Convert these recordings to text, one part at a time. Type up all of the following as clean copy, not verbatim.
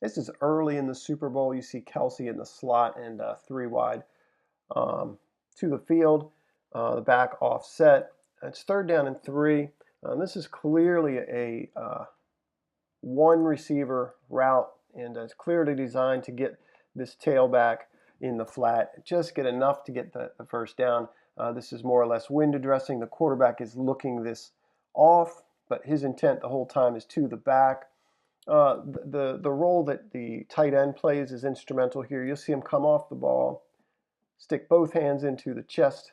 This is early in the Super Bowl. You see Kelsey in the slot and 3 wide to the field. The back offset. It's 3rd down and 3. This is clearly a one receiver route, and it's clearly designed to get this tailback in the flat, just get enough to get the first down. This is more or less wind addressing. The quarterback is looking this off, but his intent the whole time is to the back. The role that the tight end plays is instrumental here. You'll see him come off the ball, stick both hands into the chest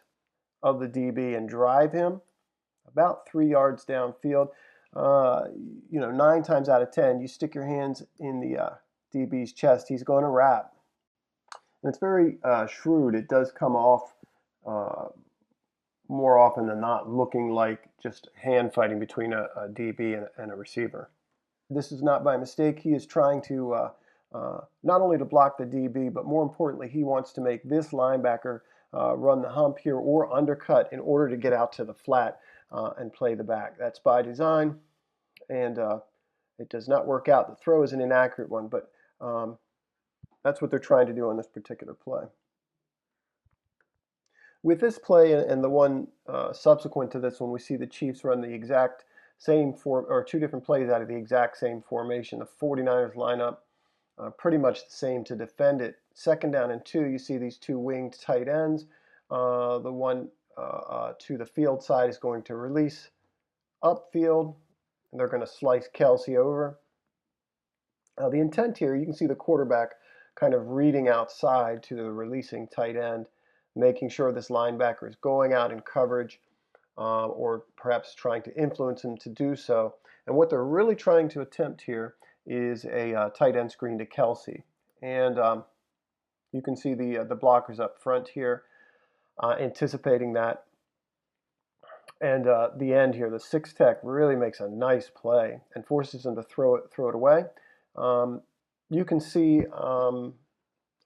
of the DB and drive him about 3 yards downfield. 9 times out of 10, you stick your hands in the DB's chest, he's going to wrap. And it's very shrewd. It does come off more often than not looking like just hand fighting between a DB and a receiver. This is not by mistake. He is trying to not only to block the DB, but more importantly, he wants to make this linebacker run the hump here or undercut in order to get out to the flat and play the back. That's by design, and it does not work out. The throw is an inaccurate one, but that's what they're trying to do on this particular play. With this play and the one subsequent to this one, we see the Chiefs run the exact same or 2 different plays out of the exact same formation. The 49ers line up pretty much the same to defend it. 2nd down and 2, you see these 2 winged tight ends. The one to the field side is going to release upfield, and they're going to slice Kelsey over. The intent here, you can see the quarterback kind of reading outside to the releasing tight end, making sure this linebacker is going out in coverage or perhaps trying to influence him to do so. And what they're really trying to attempt here is a tight end screen to Kelsey. And you can see the blockers up front here anticipating that. And the end here, the 6 tech really makes a nice play and forces him to throw it away. You can see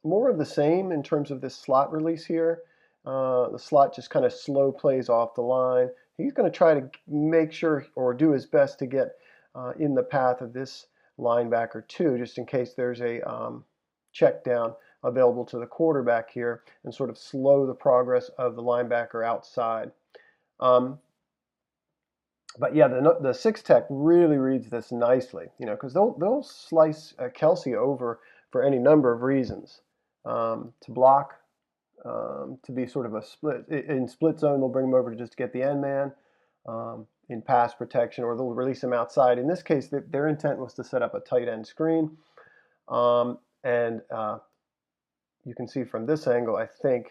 more of the same in terms of this slot release here. The slot just kind of slow plays off the line. He's going to try to make sure or do his best to get in the path of this linebacker too, just in case there's a check down available to the quarterback here, and sort of slow the progress of the linebacker outside. But yeah, the 6 tech really reads this nicely, because they'll slice Kelsey over for any number of reasons. To block, to be sort of a split zone, they'll bring him over to just get the end man. In pass protection, or they'll release him outside. In this case, their intent was to set up a tight end screen. And you can see from this angle, I think,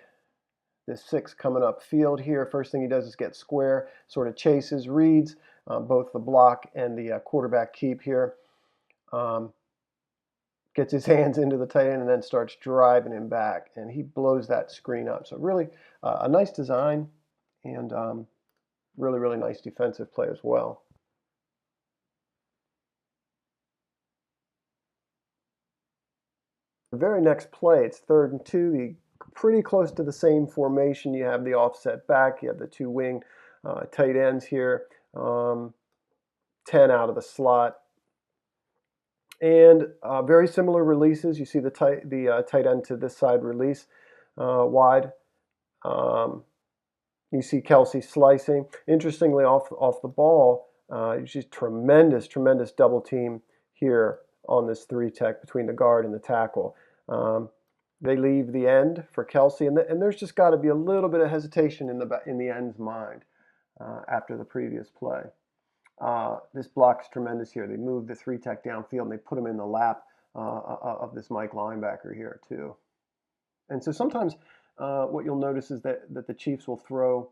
this 6 coming up field here. First thing he does is get square, sort of chases, reads both the block and the quarterback keep here. Gets his hands into the tight end and then starts driving him back. And he blows that screen up. So really a nice design and really, really nice defensive play as well. The very next play, it's 3rd and 2, pretty close to the same formation. You have the offset back, you have the 2 wing tight ends here, 10 out of the slot. And very similar releases. You see the tight end to this side release wide. You see Kelsey slicing. Interestingly, off the ball, just tremendous double team here on this 3 tech between the guard and the tackle. They leave the end for Kelsey, and there's just got to be a little bit of hesitation in the end's mind after the previous play. This block's tremendous here. They move the 3 tech downfield and they put him in the lap of this Mike linebacker here too. And so sometimes what you'll notice is that the Chiefs will throw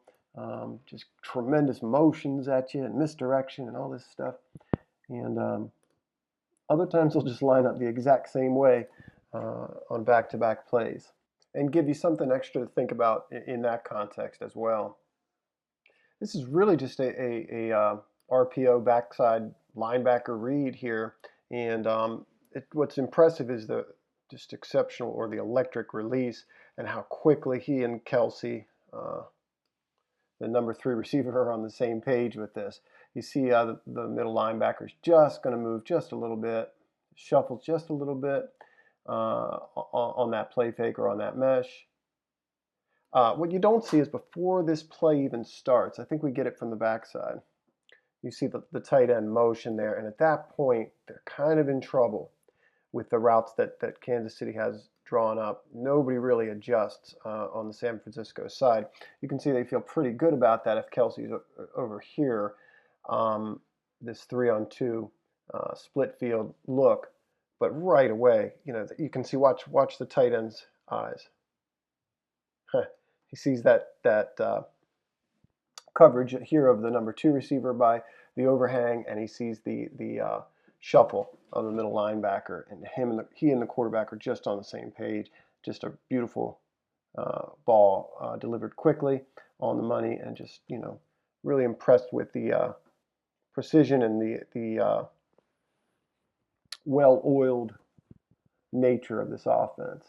just tremendous motions at you and misdirection and all this stuff. And other times they'll just line up the exact same way on back-to-back plays and give you something extra to think about in that context as well. This is really just a RPO backside linebacker read here. And what's impressive is the just exceptional or the electric release and how quickly he and Kelsey, the number 3 receiver, are on the same page with this. You see the middle linebacker's just going to move just a little bit, shuffles just a little bit on that play fake or on that mesh. What you don't see is before this play even starts, I think we get it from the backside. You see the tight end motion there, and at that point, they're kind of in trouble with the routes that Kansas City has drawn up. Nobody really adjusts on the San Francisco side. You can see they feel pretty good about that if Kelsey's over here. This 3-on-2 split field look, but right away, you can see, watch the tight end's eyes. He sees that coverage here of the number 2 receiver by the overhang, and he sees the shuffle of the middle linebacker, and he and the quarterback are just on the same page. Just a beautiful ball delivered quickly on the money, and just really impressed with the precision and the well-oiled nature of this offense.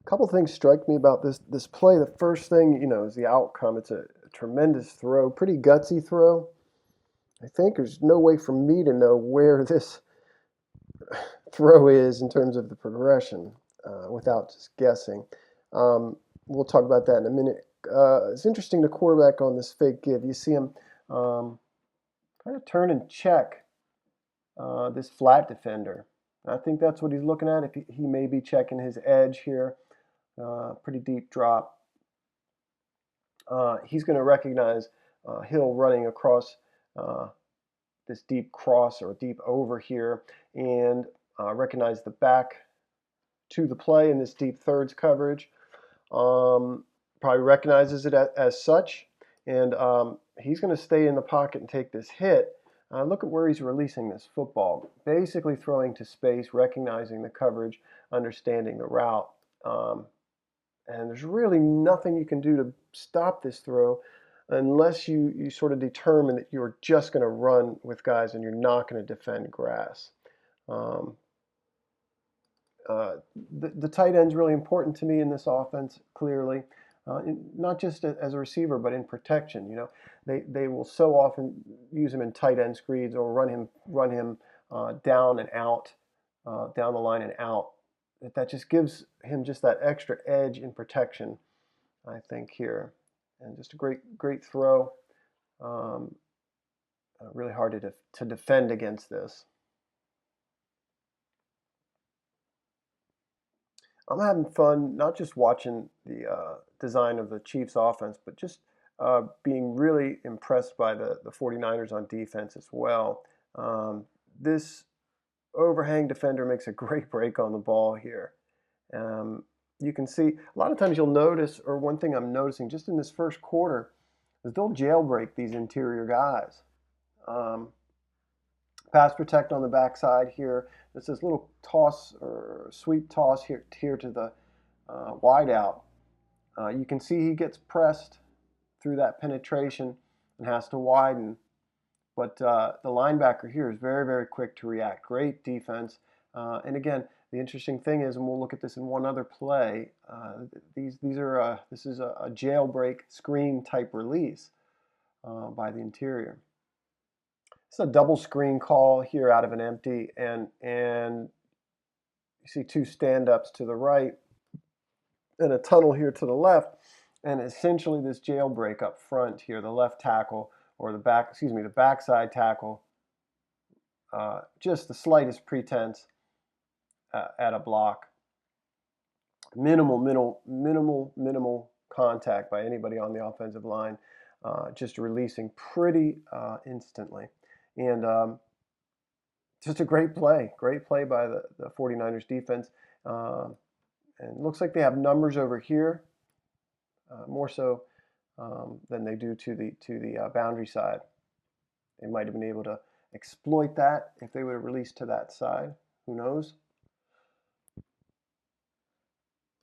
A couple things strike me about this play. The first thing, is the outcome. It's a tremendous throw, pretty gutsy throw. I think there's no way for me to know where this throw is in terms of the progression without just guessing. We'll talk about that in a minute. It's interesting, the quarterback on this fake give. You see him kind of turn and check this flat defender. I think that's what he's looking at. If he may be checking his edge here. Pretty deep drop. He's going to recognize Hill running across this deep cross or deep over here, and recognize the back to the play in this deep thirds coverage. Probably recognizes it as such, and he's going to stay in the pocket and take this hit. Look at where he's releasing this football. Basically throwing to space, recognizing the coverage, understanding the route. And there's really nothing you can do to stop this throw unless you sort of determine that you're just going to run with guys and you're not going to defend grass. The tight end's really important to me in this offense, clearly. Not just as a receiver, but in protection. They will so often use him in tight end screens or run him down and out, down the line and out. That just gives him just that extra edge in protection, I think, here. And just a great throw. Really hard to defend against this. I'm having fun not just watching the design of the Chiefs offense, but just being really impressed by the 49ers on defense as well. This overhang defender makes a great break on the ball here. You can see a lot of times you'll notice, or one thing I'm noticing just in this first quarter, is they'll jailbreak these interior guys. Pass protect on the backside here. It's this little toss or sweep toss here to the wide out. You can see he gets pressed through that penetration and has to widen. But the linebacker here is very, very quick to react. Great defense. And again, the interesting thing is, and we'll look at this in one other play, this is a jailbreak screen type release by the interior. It's a double screen call here out of an empty, and you see 2 stand-ups to the right and a tunnel here to the left, and essentially this jailbreak up front here, the left tackle or the backside tackle, just the slightest pretense at a block. Minimal contact by anybody on the offensive line, just releasing pretty instantly. And just a great play by the 49ers defense. And it looks like they have numbers over here, more so than they do to the boundary side. They might have been able to exploit that if they would have released to that side. Who knows?